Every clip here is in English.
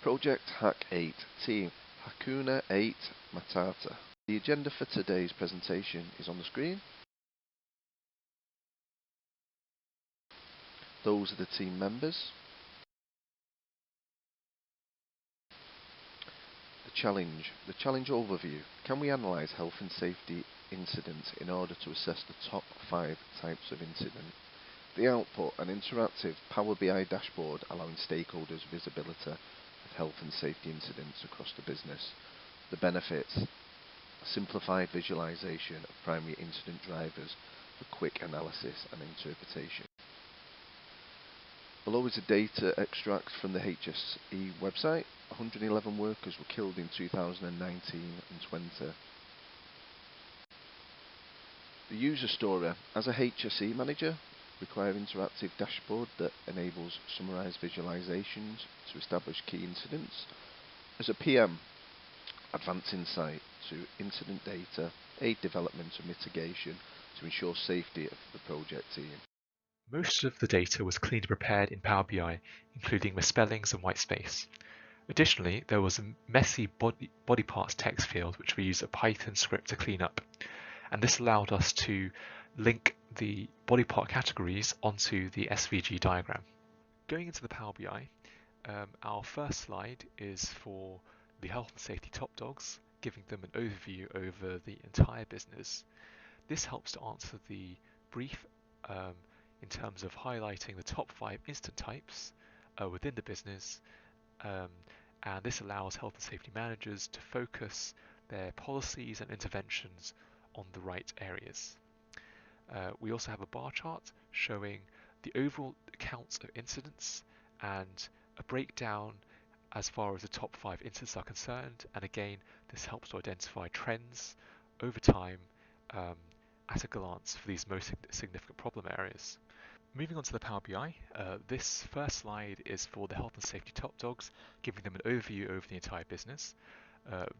Project Hack 8 Team Hakuna 8 Matata. The agenda for today's presentation is on the screen. Those are the team members. The challenge overview. Can we analyse health and safety incidents in order to assess the top 5 types of incident? The output, an interactive Power BI dashboard allowing stakeholders visibility of health and safety incidents across the business. The benefits, simplified visualization of primary incident drivers for quick analysis and interpretation. Below is a data extract from the HSE website. 111 workers were killed in 2019 and 20. The user story. As a HSE manager, require interactive dashboard that enables summarized visualizations to establish key incidents. As a PM, advance insight to incident data, aid development and mitigation to ensure safety of the project team. Most of the data was cleaned and prepared in Power BI, including misspellings and white space. Additionally, there was a messy body parts text field which we used a Python script to clean up, and this allowed us to link the body part categories onto the SVG diagram. Going into the Power BI, our first slide is for the health and safety top dogs, giving them an overview over the entire business. This helps to answer the brief in terms of highlighting the top 5 incident types within the business, and this allows health and safety managers to focus their policies and interventions on the right areas. We also have a bar chart showing the overall counts of incidents and a breakdown as far as the top 5 incidents are concerned, and again this helps to identify trends over time at a glance for these most significant problem areas. Moving on to the Power BI, this first slide is for the health and safety top dogs, giving them an overview over the entire business.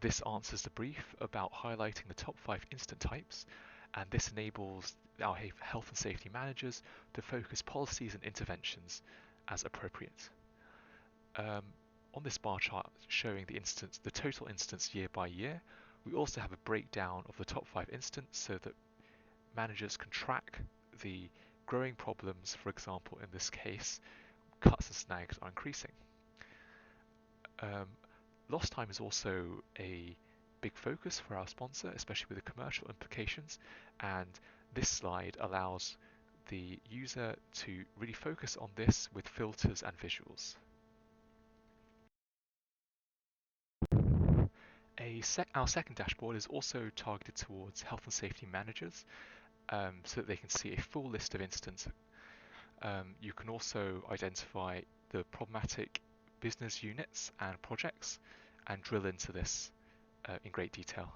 This answers the brief about highlighting the top 5 incident types, and this enables our health and safety managers to focus policies and interventions as appropriate. On this bar chart showing the total incidents year by year, we also have a breakdown of the top 5 incidents so that managers can track the growing problems. For example, in this case, cuts and snags are increasing. Lost time is also a big focus for our sponsor, especially with the commercial implications, and this slide allows the user to really focus on this with filters and visuals. Our second dashboard is also targeted towards health and safety managers, so that they can see a full list of incidents. You can also identify the problematic business units and projects and drill into this in great detail.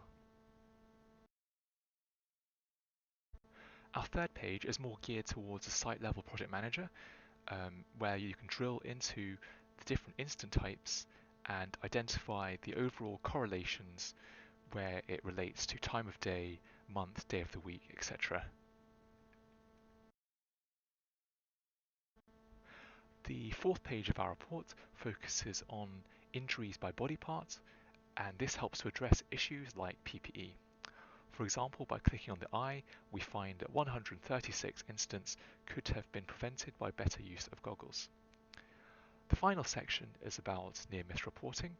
Our third page is more geared towards a site level project manager, where you can drill into the different incident types and identify the overall correlations where it relates to time of day, month, day of the week, etc. The fourth page of our report focuses on injuries by body part, and this helps to address issues like PPE. For example, by clicking on the eye, we find that 136 incidents could have been prevented by better use of goggles. The final section is about near-miss reporting.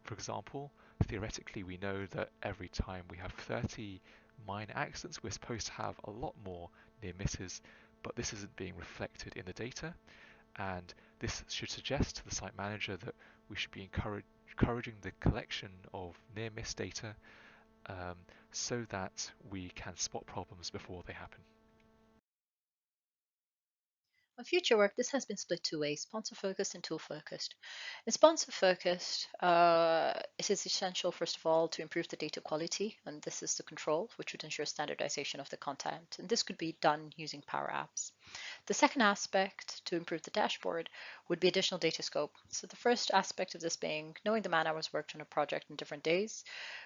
For example, theoretically we know that every time we have 30 minor accidents, we're supposed to have a lot more near misses, but this isn't being reflected in the data, and this should suggest to the site manager that we should be encouraging the collection of near miss data so that we can spot problems before they happen. On future work, this has been split two ways, sponsor-focused and tool-focused. In sponsor-focused, it is essential, first of all, to improve the data quality, and this is the control, which would ensure standardization of the content. And this could be done using Power Apps. The second aspect to improve the dashboard would be additional data scope. So the first aspect of this being knowing the man hours worked on a project in different days,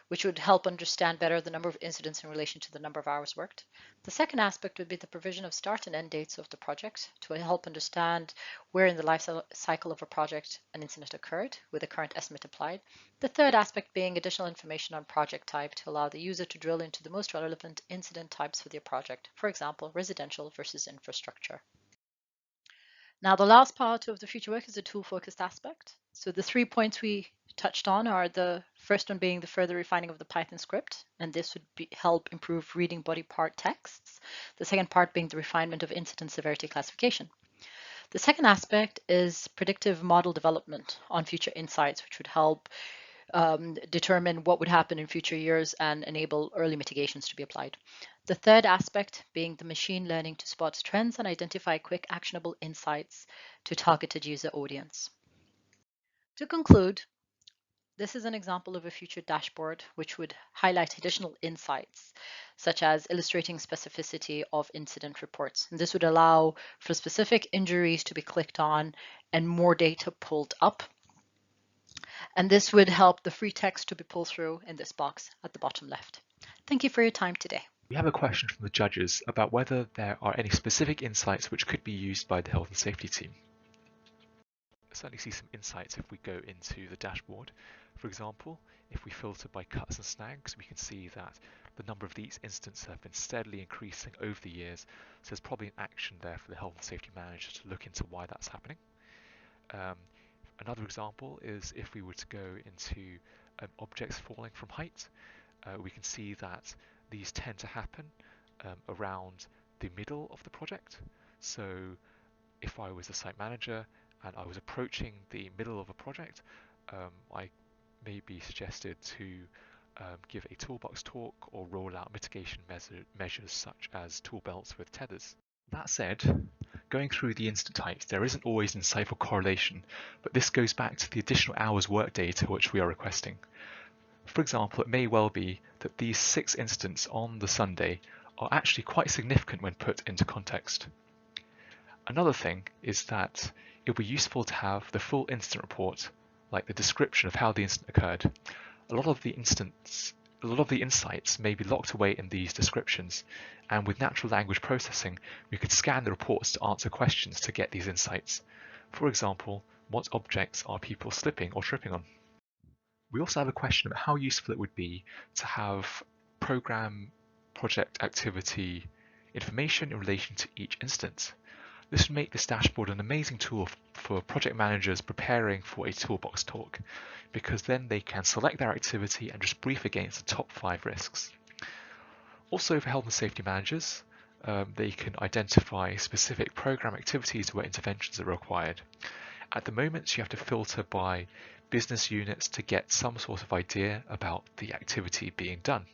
which would help understand better the number of incidents in relation to the number of hours worked. The second aspect would be the provision of start and end dates of the project to help understand where in the life cycle of a project an incident occurred with the current estimate applied. The third aspect being additional information on project type to allow the user to drill into the most relevant incident types for their project, for example, residential versus infrastructure. Now, the last part of the future work is the tool-focused aspect. So the 3 points we touched on are the first one being the further refining of the Python script, and this would help improve reading body part texts. The second part being the refinement of incident severity classification. The second aspect is predictive model development on future insights, which would help determine what would happen in future years and enable early mitigations to be applied. The third aspect being the machine learning to spot trends and identify quick actionable insights to targeted user audience. To conclude, this is an example of a future dashboard which would highlight additional insights, such as illustrating specificity of incident reports. And this would allow for specific injuries to be clicked on and more data pulled up. And this would help the free text to be pulled through in this box at the bottom left. Thank you for your time today. We have a question from the judges about whether there are any specific insights which could be used by the health and safety team. Certainly see some insights if we go into the dashboard. For example, if we filter by cuts and snags, we can see that the number of these incidents have been steadily increasing over the years, so there's probably an action there for the health and safety manager to look into why that's happening. Another example is if we were to go into objects falling from height, we can see that these tend to happen around the middle of the project. So if I was a site manager and I was approaching the middle of a project, I may be suggested to give a toolbox talk or roll out mitigation measures such as tool belts with tethers. That said, going through the incident types, there isn't always an insightful correlation, but this goes back to the additional hours work data which we are requesting. For example, it may well be that these 6 incidents on the Sunday are actually quite significant when put into context. Another thing is that it would be useful to have the full incident report, like the description of how the incident occurred. A lot of the insights may be locked away in these descriptions, and with natural language processing, we could scan the reports to answer questions to get these insights. For example, what objects are people slipping or tripping on? We also have a question about how useful it would be to have project activity information in relation to each instance. This would make this dashboard an amazing tool for project managers preparing for a toolbox talk, because then they can select their activity and just brief against the top 5 risks. Also for health and safety managers, they can identify specific program activities where interventions are required. At the moment, you have to filter by business units to get some sort of idea about the activity being done.